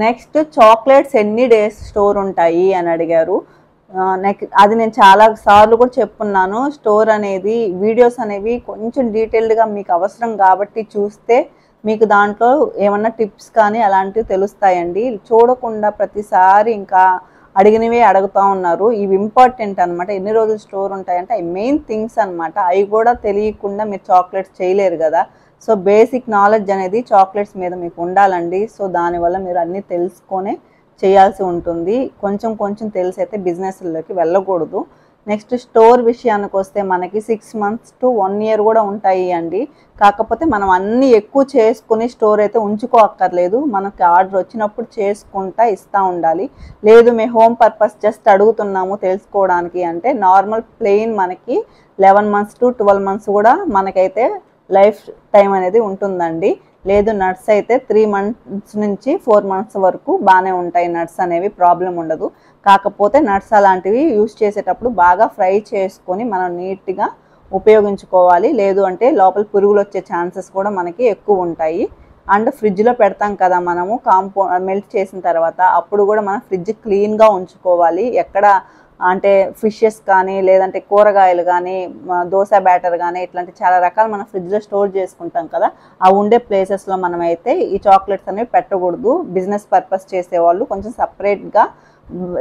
Next chocolates ఎన్ని days store ఉంటాయి అని అడిగారు. అది నేను చాలా సార్లు కూడా చెప్పున్నాను. స్టోర్ అనేది వీడియోస్ అనేవి కొంచెం డీటెయిల్డ్గా మీకు అవసరం కాబట్టి చూస్తే మీకు దాంట్లో ఏమన్నా టిప్స్ కానీ అలాంటివి తెలుస్తాయండి. చూడకుండా ప్రతిసారి ఇంకా అడిగినవే అడుగుతూ ఉన్నారు. ఇవి ఇంపార్టెంట్ అనమాట. ఎన్ని రోజులు స్టోర్ ఉంటాయంటే అవి మెయిన్ థింగ్స్ అనమాట. అవి కూడా తెలియకుండా మీరు చాక్లెట్స్ చేయలేరు కదా. సో బేసిక్ నాలెడ్జ్ అనేది చాక్లెట్స్ మీద మీకు ఉండాలండి. సో దానివల్ల మీరు అన్నీ తెలుసుకొనే చేయాల్సి ఉంటుంది. కొంచెం కొంచెం తెలిసైతే బిజినెస్లోకి వెళ్ళకూడదు. నెక్స్ట్ స్టోర్ విషయానికి వస్తే మనకి 6 months to 1 year కూడా ఉంటాయి అండి. కాకపోతే మనం అన్నీ ఎక్కువ చేసుకుని స్టోర్ అయితే ఉంచుకోక్కర్లేదు. మనకి ఆర్డర్ వచ్చినప్పుడు చేసుకుంటా ఇస్తూ ఉండాలి. లేదు మేము హోమ్ పర్పస్ జస్ట్ అడుగుతున్నాము తెలుసుకోవడానికి అంటే నార్మల్ ప్లెయిన్ మనకి 11 months to 12 months కూడా మనకైతే లైఫ్ టైం అనేది ఉంటుందండి. లేదు నట్స్ అయితే 3 months నుంచి 4 months వరకు బాగానే ఉంటాయి. నట్స్ అనేవి ప్రాబ్లం ఉండదు. కాకపోతే నట్స్ అలాంటివి యూస్ చేసేటప్పుడు బాగా ఫ్రై చేసుకొని మనం నీట్గా ఉపయోగించుకోవాలి. లేదు అంటే లోపల పురుగులు వచ్చే ఛాన్సెస్ కూడా మనకి ఎక్కువ ఉంటాయి. అండ్ ఫ్రిడ్జ్లో పెడతాం కదా మనము మెల్ట్ చేసిన తర్వాత, అప్పుడు కూడా మనం ఫ్రిడ్జ్ క్లీన్గా ఉంచుకోవాలి. ఎక్కడ అంటే ఫిషెస్ కానీ లేదంటే కూరగాయలు కానీ దోశ బ్యాటర్ కానీ ఇట్లాంటి చాలా రకాలు మనం ఫ్రిడ్జ్లో స్టోర్ చేసుకుంటాం కదా, ఆ ఉండే ప్లేసెస్లో మనమైతే ఈ చాక్లెట్స్ అనేవి పెట్టకూడదు. బిజినెస్ పర్పస్ చేసేవాళ్ళు కొంచెం సపరేట్గా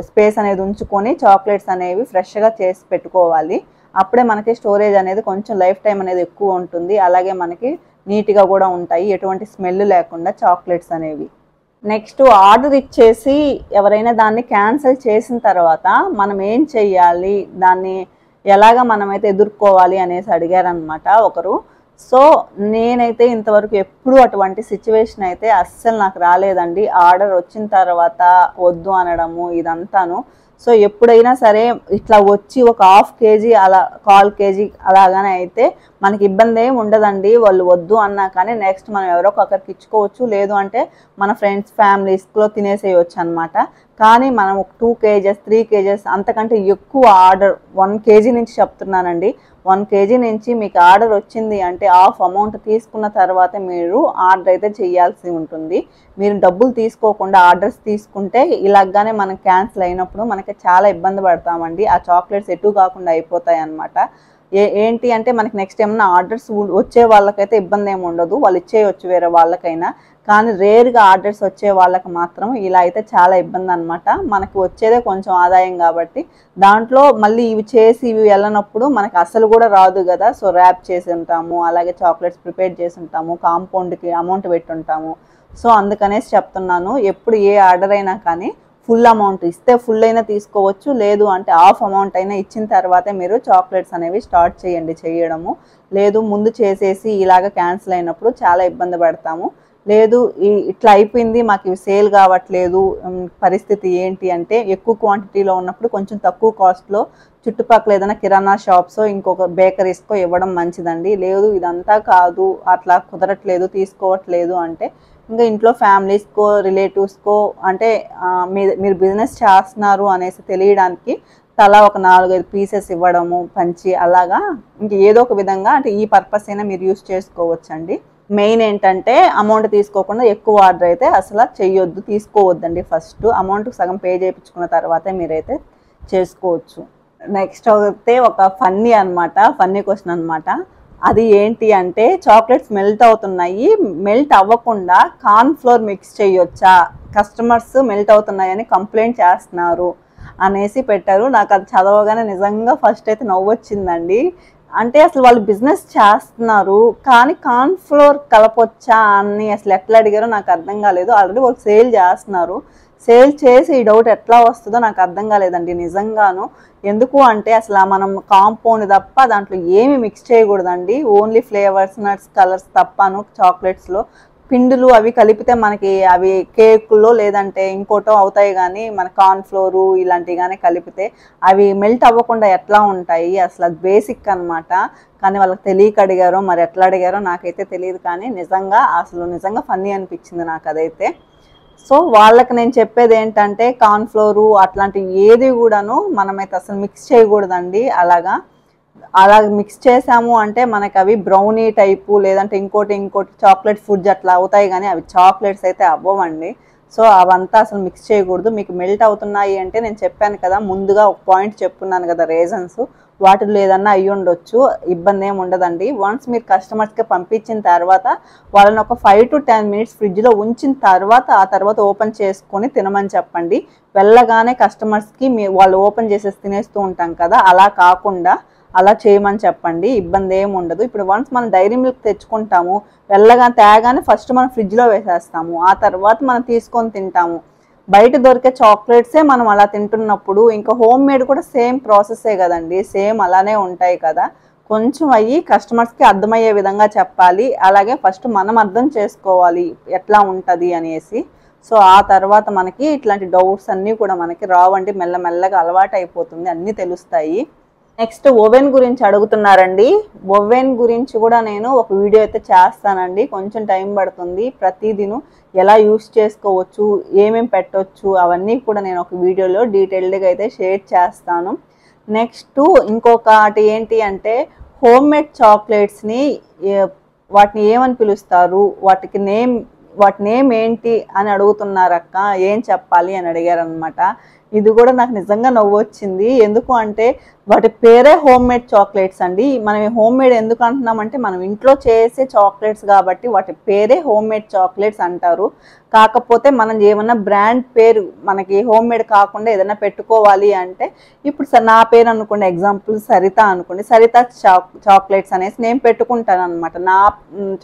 స్పేస్ అనేది ఉంచుకొని చాక్లెట్స్ అనేవి ఫ్రెష్గా చేసి పెట్టుకోవాలి. అప్పుడే మనకి స్టోరేజ్ అనేది కొంచెం లైఫ్ టైం అనేది ఎక్కువ ఉంటుంది. అలాగే మనకి నీట్గా కూడా ఉంటాయి, ఎటువంటి స్మెల్ లేకుండా చాక్లెట్స్ అనేవి. నెక్స్ట్ ఆర్డర్ ఇచ్చేసి ఎవరైనా దాన్ని క్యాన్సిల్ చేసిన తర్వాత మనం ఏం చెయ్యాలి, దాన్ని ఎలాగ మనమైతే ఎదుర్కోవాలి అనేసి అడిగారనమాట ఒకరు. సో నేనైతే ఇంతవరకు ఎప్పుడూ అటువంటి సిచ్యువేషన్ అయితే అస్సలు నాకు రాలేదండి. ఆర్డర్ వచ్చిన తర్వాత వద్దు అనడము ఇదంతాను. సో ఎప్పుడైనా సరే ఇట్లా వచ్చి ఒక 1/2 kg అలా 1/4 kg అలాగానే అయితే మనకి ఇబ్బంది ఏమి ఉండదండి. వాళ్ళు వద్దు అన్నా కానీ నెక్స్ట్ మనం ఎవరో ఒకరికి ఇచ్చుకోవచ్చు. లేదు అంటే మన ఫ్రెండ్స్ ఫ్యామిలీస్లో తినేసేయచ్చు అనమాట. కానీ మనం 2 kgs 3 kgs అంతకంటే ఎక్కువ ఆర్డర్ 1 kg నుంచి చెప్తున్నానండి. 1 kg నుంచి మీకు ఆర్డర్ వచ్చింది అంటే హాఫ్ అమౌంట్ తీసుకున్న తర్వాత మీరు ఆర్డర్ అయితే చేయాల్సి ఉంటుంది. మీరు డబ్బులు తీసుకోకుండా ఆర్డర్స్ తీసుకుంటే ఇలాగానే మనం క్యాన్సిల్ అయినప్పుడు మనకి చాలా ఇబ్బంది పడతామండి. ఆ చాక్లెట్స్ ఎటు కాకుండా అయిపోతాయి అన్నమాట. ఏంటి అంటే మనకి నెక్స్ట్ ఏమన్నా ఆర్డర్స్ వచ్చే వాళ్ళకైతే ఇబ్బంది ఏమి ఉండదు, వాళ్ళు ఇచ్చేయచ్చు వేరే వాళ్ళకైనా. కానీ రేర్గా ఆర్డర్స్ వచ్చే వాళ్ళకి మాత్రం ఇలా అయితే చాలా ఇబ్బంది అనమాట. మనకి వచ్చేదే కొంచెం ఆదాయం కాబట్టి దాంట్లో మళ్ళీ ఇవి చేసి ఇవి వెళ్ళనప్పుడు మనకి అసలు కూడా రాదు కదా. సో ర్యాప్ చేసి ఉంటాము, అలాగే చాక్లెట్స్ ప్రిపేర్ చేసి ఉంటాము, కాంపౌండ్కి అమౌంట్ పెట్టి ఉంటాము. సో అందుకనేసి చెప్తున్నాను, ఎప్పుడు ఏ ఆర్డర్ అయినా కానీ ఫుల్ అమౌంట్ ఇస్తే ఫుల్ అయినా తీసుకోవచ్చు, లేదు అంటే హాఫ్ అమౌంట్ అయినా ఇచ్చిన తర్వాతే మీరు చాక్లెట్స్ అనేవి స్టార్ట్ చేయండి చేయడము. లేదు ముందు చేసేసి ఇలాగ క్యాన్సిల్ అయినప్పుడు చాలా ఇబ్బంది పడతాము. లేదు ఇట్లా అయిపోయింది మాకు ఇవి సేల్ కావట్లేదు, పరిస్థితి ఏంటి అంటే ఎక్కువ క్వాంటిటీలో ఉన్నప్పుడు కొంచెం తక్కువ కాస్ట్లో చుట్టుపక్కల ఏదైనా కిరాణా షాప్స్ ఇంకొక బేకరీస్కో ఇవ్వడం మంచిదండి. లేదు ఇదంతా కాదు అట్లా కుదరట్లేదు తీసుకోవట్లేదు అంటే ఇంకా ఇంట్లో ఫ్యామిలీస్కో రిలేటివ్స్కో అంటే మీరు బిజినెస్ చేస్తున్నారు అనేసి తెలియడానికి తలా ఒక 4-5 పీసెస్ ఇవ్వడము పంచి అలాగా ఇంక ఏదో ఒక విధంగా అంటే ఈ పర్పస్ అయినా మీరు యూస్ చేసుకోవచ్చండి. మెయిన్ ఏంటంటే అమౌంట్ తీసుకోకుండా ఎక్కువ ఆర్డర్ అయితే అసలు చెయ్యొద్దు, తీసుకోవద్దండి. ఫస్ట్ అమౌంట్ సగం పే చేయించుకున్న తర్వాతే మీరైతే చేసుకోవచ్చు. నెక్స్ట్ అయితే ఒక ఫన్నీ క్వశ్చన్ అనమాట. అది ఏంటి అంటే చాక్లెట్స్ మెల్ట్ అవుతున్నాయి, మెల్ట్ అవ్వకుండా కార్న్ ఫ్లోర్ మిక్స్ చేయొచ్చా, కస్టమర్స్ మెల్ట్ అవుతున్నాయని కంప్లైంట్ చేస్తున్నారు అనేసి పెట్టారు. నాకు అది చదవగానే నిజంగా ఫస్ట్ అయితే నవ్వొచ్చిందండి. అంటే అసలు వాళ్ళు బిజినెస్ చేస్తున్నారు కానీ కార్న్ ఫ్లోర్ కలపొచ్చా అని అసలు ఎట్లా అడిగారో నాకు అర్థం కాలేదు. ఆల్రెడీ వాళ్ళు సేల్ చేస్తున్నారు, సేల్ చేసి ఈ డౌట్ ఎట్లా వస్తుందో నాకు అర్థం కాలేదండి నిజంగాను. ఎందుకు అంటే అసలు మనం కాంపౌండ్ తప్ప దాంట్లో ఏమి మిక్స్ చేయకూడదండి. ఓన్లీ ఫ్లేవర్స్ నట్స్ కలర్స్ తప్పను. చాక్లెట్స్లో పిండులు అవి కలిపితే మనకి అవి కేకుల్లో లేదంటే ఇంకోటో అవుతాయి. కానీ మన కార్న్ ఫ్లోరు ఇలాంటివి కానీ కలిపితే అవి మెల్ట్ అవ్వకుండా ఎట్లా ఉంటాయి, అసలు అది బేసిక్ అనమాట. కానీ వాళ్ళకి తెలియక అడిగారో మరి ఎట్లా అడిగారో నాకైతే తెలియదు. కానీ నిజంగా ఫన్నీ అనిపించింది నాకు అదైతే. సో వాళ్ళకి నేను చెప్పేది ఏంటంటే కార్న్ ఫ్లోరు అట్లాంటివి ఏది కూడాను మనమైతే అసలు మిక్స్ చేయకూడదండి. అలా మిక్స్ చేసాము అంటే మనకి అవి బ్రౌనీ టైపు లేదంటే ఇంకోటి చాక్లెట్ ఫుడ్స్ అట్లా అవుతాయి కానీ అవి చాక్లెట్స్ అయితే అవ్వవండి. సో అవంతా అసలు మిక్స్ చేయకూడదు. మీకు మెల్ట్ అవుతున్నాయి అంటే నేను చెప్పాను కదా, ముందుగా ఒక పాయింట్ చెప్పుకున్నాను కదా రీజన్స్, వాటిలో ఏదన్నా అయ్యి ఉండొచ్చు, ఇబ్బంది ఏమి ఉండదండి. వన్స్ మీరు కస్టమర్స్కి పంపించిన తర్వాత వాళ్ళని ఒక 5 to 10 minutes ఫ్రిడ్జ్లో ఉంచిన తర్వాత ఆ తర్వాత ఓపెన్ చేసుకొని తినమని చెప్పండి. వెళ్ళగానే కస్టమర్స్కి వాళ్ళు ఓపెన్ చేసేసి తినేస్తూ ఉంటాం కదా, అలా కాకుండా అలా చేయమని చెప్పండి. ఇబ్బంది ఏమి ఉండదు. ఇప్పుడు వన్స్ మనం డైరీ మిల్క్ తెచ్చుకుంటాము, తేగానే ఫస్ట్ మనం ఫ్రిడ్జ్లో వేసేస్తాము, ఆ తర్వాత మనం తీసుకొని తింటాము. బయట దొరికే చాక్లెట్సే మనం అలా తింటున్నప్పుడు ఇంకా హోమ్ మేడ్ కూడా సేమ్ ప్రాసెస్సే కదండి, సేమ్ అలానే ఉంటాయి కదా. కొంచెం అయ్యి కస్టమర్స్కి అర్థమయ్యే విధంగా చెప్పాలి. అలాగే ఫస్ట్ మనం అర్థం చేసుకోవాలి ఎట్లా ఉంటుంది అనేసి. సో ఆ తర్వాత మనకి ఇట్లాంటి డౌట్స్ అన్నీ కూడా మనకి రావండి, మెల్లమెల్లగా అలవాటు అయిపోతుంది, అన్నీ తెలుస్తాయి. నెక్స్ట్ ఓవెన్ గురించి అడుగుతున్నారండి. ఓవెన్ గురించి కూడా నేను ఒక వీడియో అయితే చేస్తానండి, కొంచెం టైం పడుతుంది. ప్రతిదినం ఎలా యూస్ చేసుకోవచ్చు, ఏమేమి పెట్టవచ్చు, అవన్నీ కూడా నేను ఒక వీడియోలో డీటెయిల్డ్గా అయితే షేర్ చేస్తాను. నెక్స్ట్ ఇంకొకటి ఏంటి అంటే హోమ్ మేడ్ చాక్లెట్స్ని వాటిని ఏమని పిలుస్తారు, వాటి నేమ్ ఏంటి అని అడుగుతున్నారు అక్క, ఏం చెప్పాలి అని అడిగారు అనమాట. ఇది కూడా నాకు నిజంగా నవ్వు వచ్చింది. ఎందుకు అంటే వాటి పేరే హోమ్ మేడ్ చాక్లెట్స్ అండి. మనం హోమ్ మేడ్ ఎందుకు అంటున్నామంటే మనం ఇంట్లో చేసే చాక్లెట్స్ కాబట్టి వాటి పేరే హోమ్ మేడ్ చాక్లెట్స్ అంటారు. కాకపోతే మనం ఏమన్నా బ్రాండ్ పేరు మనకి హోమ్ మేడ్ కాకుండా ఏదైనా పెట్టుకోవాలి అంటే, ఇప్పుడు నా పేరు అనుకోండి, ఎగ్జాంపుల్ సరిత అనుకోండి, సరిత చాక్లెట్స్ అనేసి నేను పెట్టుకుంటాను అనమాట. నా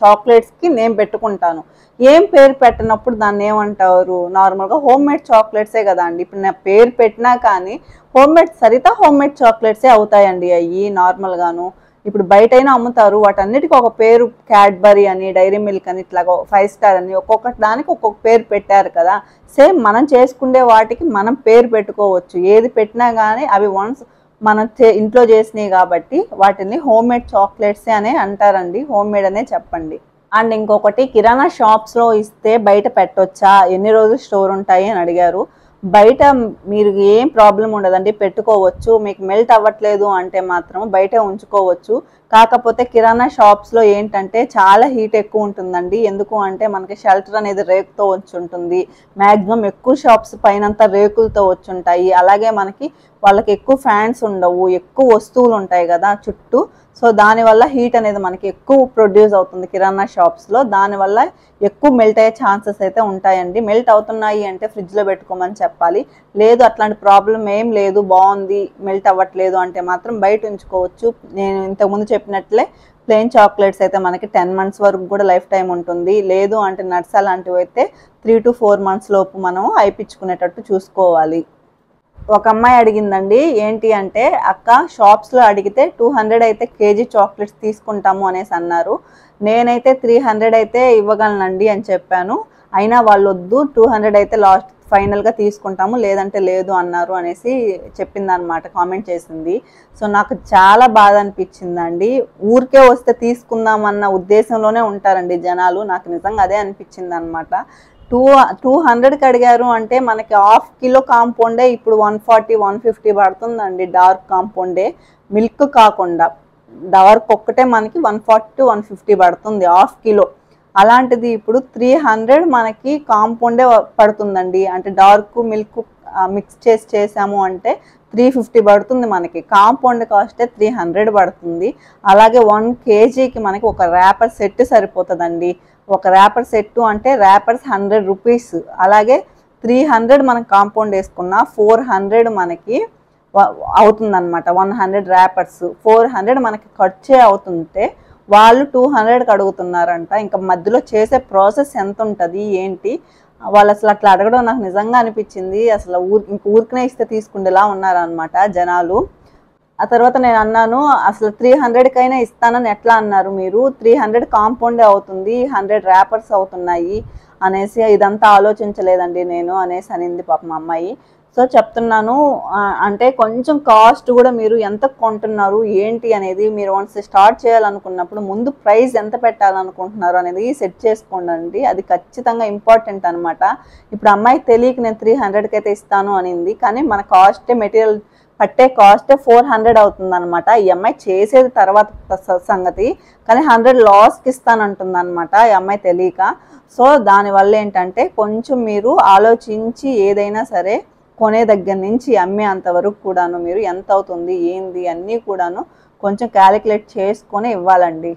చాక్లెట్స్కి నేను పెట్టుకుంటాను. ఏం పేరు పెట్టినప్పుడు దాన్ని ఏమంటారు, నార్మల్గా హోమ్ మేడ్ చాక్లెట్సే కదా అండి. ఇప్పుడు నా పేరు పెట్టినా కానీ సరిత హోమ్ మేడ్ చాక్లెట్సే అవుతాయండి అవి నార్మల్గాను. ఇప్పుడు బయటైనా అమ్ముతారు, వాటన్నిటికీ ఒక పేరు, క్యాడ్బరీ అని, డైరీ మిల్క్ అని, ఇట్లా 5 స్టార్ అని, ఒక్కొక్కటి దానికి ఒక్కొక్క పేరు పెట్టారు కదా. సేమ్ మనం చేసుకునే వాటికి మనం పేరు పెట్టుకోవచ్చు. ఏది పెట్టినా కానీ అవి వన్స్ మనం ఇంట్లో చేసినాయి కాబట్టి వాటిని హోమ్ మేడ్ చాక్లెట్సే అనే అంటారండి, హోమ్ మేడ్ అనే చెప్పండి. అండ్ ఇంకొకటి, కిరాణా షాప్స్లో ఇస్తే బయట పెట్టొచ్చా, ఎన్ని రోజులు స్టోర్ ఉంటాయి అని అడిగారు. బయట మీరు ఏం ప్రాబ్లం ఉండదండి, పెట్టుకోవచ్చు. మీకు మెల్ట్ అవ్వట్లేదు అంటే మాత్రం బయట ఉంచుకోవచ్చు. కాకపోతే కిరాణా షాప్స్లో ఏంటంటే చాలా హీట్ ఎక్కువ ఉంటుందండి. ఎందుకు అంటే మనకి షెల్టర్ అనేది రేకుతో వచ్చి ఉంటుంది. మ్యాక్సిమం ఎక్కువ షాప్స్ పైనంతా రేకులతో వచ్చి ఉంటాయి. అలాగే మనకి వాళ్ళకి ఎక్కువ ఫ్యాన్స్ ఉండవు, ఎక్కువ వస్తువులు ఉంటాయి కదా చుట్టూ. సో దానివల్ల హీట్ అనేది మనకి ఎక్కువ ప్రొడ్యూస్ అవుతుంది కిరాణా షాప్స్లో. దానివల్ల ఎక్కువ మెల్ట్ అయ్యే ఛాన్సెస్ అయితే ఉంటాయండి. మెల్ట్ అవుతున్నాయి అంటే ఫ్రిడ్జ్లో పెట్టుకోమని చెప్పాలి. లేదు అట్లాంటి ప్రాబ్లం ఏం లేదు, బాగుంది, మెల్ట్ అవ్వట్లేదు అంటే మాత్రం బయట ఉంచుకోవచ్చు. నేను ఇంతకుముందు చెప్పినట్లే ప్లెయిన్ చాక్లెట్స్ అయితే మనకి 10 months వరకు కూడా లైఫ్ టైం ఉంటుంది. లేదు అంటే నట్స్ అలాంటివి అయితే 3 to 4 months లోపు మనం అయిపించుకునేటట్టు చూసుకోవాలి. ఒక అమ్మాయి అడిగిందండి, ఏంటి అంటే అక్క షాప్స్లో అడిగితే 200 అయితే కేజీ చాక్లెట్స్ తీసుకుంటాము అనేసి అన్నారు. నేనైతే 300 అయితే ఇవ్వగలనండి అని చెప్పాను. అయినా వాళ్ళు వద్దు, 200 అయితే లాస్ట్ ఫైనల్గా తీసుకుంటాము, లేదంటే లేదు అన్నారు అనేసి చెప్పిందనమాట, కామెంట్ చేసింది. సో నాకు చాలా బాధ అనిపించిందండి. ఊరికే వస్తే తీసుకుందామన్న ఉద్దేశంలోనే ఉంటారండి జనాలు. నాకు నిజంగా అదే అనిపించింది అనమాట. 200కి అడిగారు అంటే మనకి ½ కిలో కాంపౌండే ఇప్పుడు 140-150 పడుతుందండి. డార్క్ కాంపౌండే, మిల్క్ కాకుండా డార్క్ ఒక్కటే మనకి 140-150 పడుతుంది ½ కిలో. అలాంటిది ఇప్పుడు 300 మనకి కాంపౌండే పడుతుందండి. అంటే డార్క్ మిల్క్ మిక్స్ చేసాము అంటే 350 పడుతుంది మనకి. కాంపౌండ్ కాస్టే 300 పడుతుంది. అలాగే 1 kgకి మనకి ఒక ర్యాపర్ సెట్ సరిపోతుందండి. ఒక ర్యాపర్ సెట్టు అంటే ర్యాపర్స్ 100 రూపీస్. అలాగే 300 మనం కాంపౌండ్ వేసుకున్న 400 మనకి అవుతుందన్నమాట. 100 ర్యాపర్స్ 400 మనకి ఖర్చే అవుతుంటే వాళ్ళు 200కి అడుగుతున్నారంట. ఇంకా మధ్యలో చేసే ప్రాసెస్ ఎంత ఉంటుంది ఏంటి, వాళ్ళు అసలు అట్లా అడగడం నాకు నిజంగా అనిపించింది. అసలు ఊరికనే ఇస్తే తీసుకుండేలా ఉన్నారనమాట జనాలు. ఆ తర్వాత నేను అన్నాను, అసలు 300కైనా ఇస్తానని ఎట్లా అన్నారు మీరు, 300 కాంపౌండే అవుతుంది, 100 ర్యాపర్స్ అవుతున్నాయి అనేసి, ఇదంతా ఆలోచించలేదండి నేను అనేసి అనింది పాపం అమ్మాయి. సో చెప్తున్నాను, అంటే కొంచెం కాస్ట్ కూడా మీరు ఎంత కొంటున్నారు ఏంటి అనేది మీరు వన్స్ స్టార్ట్ చేయాలనుకున్నప్పుడు ముందు ప్రైస్ ఎంత పెట్టాలనుకుంటున్నారు అనేది సెట్ చేసుకోండి. అది ఖచ్చితంగా ఇంపార్టెంట్ అనమాట. ఇప్పుడు అమ్మాయికి తెలియక నేను 300కి అయితే ఇస్తాను అనింది, కానీ మన కాస్టే మెటీరియల్ పట్టే కాస్ట్ 400 అవుతుంది అనమాట. ఈ అమ్మాయి చేసేది తర్వాత సంగతి, కానీ 100 లాస్కి ఇస్తానంటుంది అనమాట ఈ అమ్మాయి తెలియక. సో దానివల్ల ఏంటంటే కొంచెం మీరు ఆలోచించి ఏదైనా సరే కొనే దగ్గర నుంచి అమ్మే అంతవరకు కూడాను మీరు ఎంత అవుతుంది ఏంది అన్నీ కూడాను కొంచెం క్యాలిక్యులేట్ చేసుకొని ఇవ్వాలండి.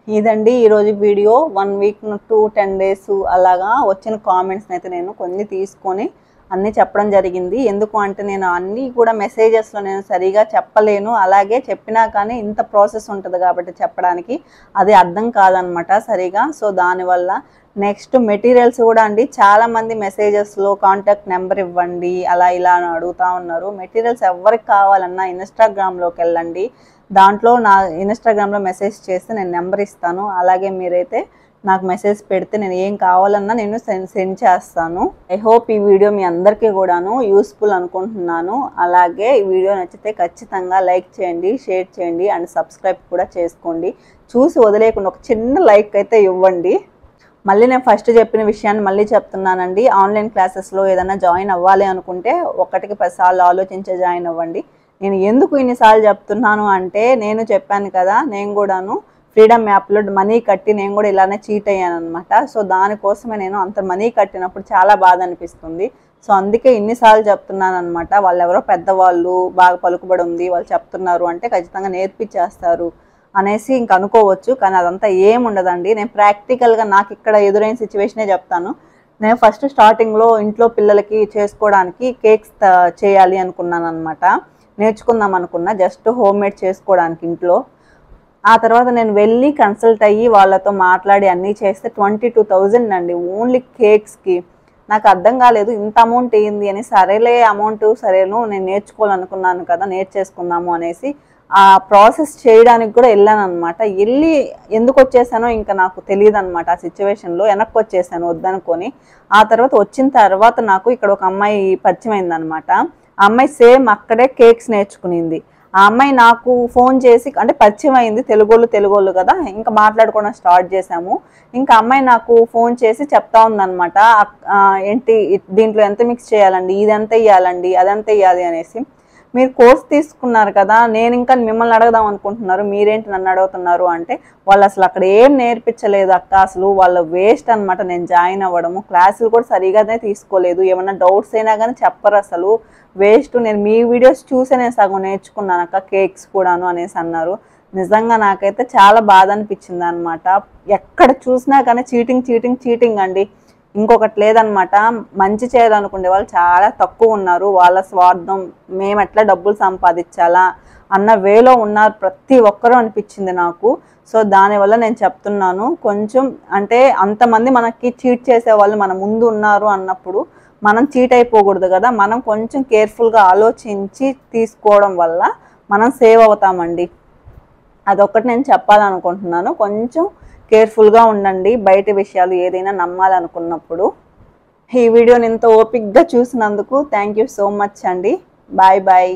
ఇదండి ఈరోజు వీడియో. 1 వీక్ టు 10 డేస్ అలాగా వచ్చిన కామెంట్స్ని అయితే నేను కొన్ని తీసుకొని అన్నీ చెప్పడం జరిగింది. ఎందుకు అంటే నేను అన్నీ కూడా మెసేజెస్లో నేను సరిగా చెప్పలేను, అలాగే చెప్పినా కానీ ఇంత ప్రాసెస్ ఉంటుంది కాబట్టి చెప్పడానికి అది అర్థం కాదనమాట సరిగా. సో దానివల్ల నెక్స్ట్ మెటీరియల్స్ కూడా అండి, చాలామంది మెసేజెస్లో కాంటాక్ట్ నెంబర్ ఇవ్వండి అలా ఇలా అని అడుగుతూ ఉన్నారు. మెటీరియల్స్ ఎవరికి కావాలన్నా ఇన్స్టాగ్రామ్లోకి వెళ్ళండి, దాంట్లో నా ఇన్స్టాగ్రామ్లో మెసేజ్ చేస్తే నేను నెంబర్ ఇస్తాను. అలాగే మీరైతే నాకు మెసేజ్ పెడితే నేను ఏం కావాలన్నా నేను సెండ్ చేస్తాను. ఐ హోప్ ఈ వీడియో మీ అందరికీ కూడాను యూస్ఫుల్ అనుకుంటున్నాను. అలాగే ఈ వీడియో నచ్చితే ఖచ్చితంగా లైక్ చేయండి, షేర్ చేయండి అండ్ సబ్స్క్రైబ్ కూడా చేసుకోండి. చూసి వదిలేయకుండా ఒక చిన్న లైక్ అయితే ఇవ్వండి. మళ్ళీ నేను ఫస్ట్ చెప్పిన విషయాన్ని మళ్ళీ చెప్తున్నానండి. ఆన్లైన్ క్లాసెస్లో ఏదైనా జాయిన్ అవ్వాలి అనుకుంటే 1కి 10 సార్లు ఆలోచించే జాయిన్ అవ్వండి. నేను ఎందుకు ఇన్నిసార్లు చెప్తున్నాను అంటే నేను చెప్పాను కదా, నేను కూడాను ఫ్రీడమ్ యాప్లో మనీ కట్టి నేను కూడా ఇలానే చీట్ అయ్యాను అనమాట. సో దానికోసమే నేను అంత మనీ కట్టినప్పుడు చాలా బాధ అనిపిస్తుంది. సో అందుకే ఇన్నిసార్లు చెప్తున్నాను అనమాట. వాళ్ళు ఎవరో పెద్దవాళ్ళు బాగా పలుకుబడి ఉంది వాళ్ళు చెప్తున్నారు అంటే ఖచ్చితంగా నేర్పించేస్తారు అనేసి ఇంక అనుకోవచ్చు, కానీ అదంతా ఏముండదండి. నేను ప్రాక్టికల్గా నాకు ఇక్కడ ఎదురైన సిచ్యువేషనే చెప్తాను. నేను ఫస్ట్ స్టార్టింగ్లో ఇంట్లో పిల్లలకి చేసుకోవడానికి కేక్స్ చేయాలి అనుకున్నాను అనమాట, నేర్చుకుందాం అనుకున్నా జస్ట్ హోమ్ మేడ్ చేసుకోవడానికి ఇంట్లో. ఆ తర్వాత నేను వెళ్ళి కన్సల్ట్ అయ్యి వాళ్ళతో మాట్లాడి అన్నీ చేస్తే 22,000 అండి ఓన్లీ కేక్స్కి. నాకు అర్థం కాలేదు ఇంత అమౌంట్ ఏంది అని. సరేలే అమౌంట్ సరేను, నేను నేర్చుకోవాలనుకున్నాను కదా నేర్చేసుకుందాము అనేసి ఆ ప్రాసెస్ చేయడానికి కూడా వెళ్ళాను అనమాట. వెళ్ళి ఎందుకు వచ్చేసానో ఇంకా నాకు తెలియదు అనమాట. ఆ సిచ్యువేషన్లో వెనక్కి వచ్చేసాను వద్దనుకొని. ఆ తర్వాత వచ్చిన తర్వాత నాకు ఇక్కడ ఒక అమ్మాయి పరిచయం అయిందనమాట. ఆ అమ్మాయి సేమ్ అక్కడే కేక్స్ నేర్చుకునింది. ఆ అమ్మాయి నాకు ఫోన్ చేసి అంటే పరిచయం అయింది, తెలుగోళ్ళు కదా, ఇంకా మాట్లాడుకోవడం స్టార్ట్ చేసాము. ఇంకా అమ్మాయి నాకు ఫోన్ చేసి చెప్తా ఉందనమాట, ఏంటి దీంట్లో ఎంత మిక్స్ చేయాలండి, ఇదంతా ఇవ్వాలండి అదంతా ఇవ్వాలి అనేసి. మీరు కోర్స్ తీసుకున్నారు కదా, నేను ఇంకా మిమ్మల్ని అడగదాం అనుకుంటున్నారు, మీరేంటి నన్ను అడుగుతున్నారు అంటే వాళ్ళు అసలు అక్కడ ఏం నేర్పించలేదు అక్క, అసలు వాళ్ళ వేస్ట్ అనమాట నేను జాయిన్ అవ్వడము. క్లాసులు కూడా సరిగానే తీసుకోలేదు, ఏమన్నా డౌట్స్ అయినా కానీ చెప్పరు, అసలు వేస్ట్. నేను మీ వీడియోస్ చూసే నేను సగం నేర్చుకున్నాను అక్క కేక్స్ కూడాను అనేసి అన్నారు. నిజంగా నాకైతే చాలా బాధ అనిపించింది అనమాట. ఎక్కడ చూసినా కానీ చీటింగ్ అండి, ఇంకొకటి లేదనమాట. మంచి చేయాలనుకునే వాళ్ళు చాలా తక్కువ ఉన్నారు. వాళ్ళ స్వార్థం, మేము ఎట్లా డబ్బులు సంపాదించాలా అన్న వేలో ఉన్నారు ప్రతి ఒక్కరూ అనిపించింది నాకు. సో దానివల్ల నేను చెప్తున్నాను, కొంచెం అంటే అంతమంది మనకి చీట్ చేసే వాళ్ళు మన ముందు ఉన్నారు అన్నప్పుడు మనం చీట్ అయిపోకూడదు కదా. మనం కొంచెం కేర్ఫుల్గా ఆలోచించి తీసుకోవడం వల్ల మనం సేవ్ అవుతామండి. అదొక్కటి నేను చెప్పాలనుకుంటున్నాను. కొంచెం కేర్ఫుల్గా ఉండండి బయట విషయాలు ఏదైనా నమ్మాలనుకున్నప్పుడు. ఈ వీడియోని ఇంత ఓపిక్గా చూసినందుకు థ్యాంక్ యూ సో మచ్ అండి. Bye bye.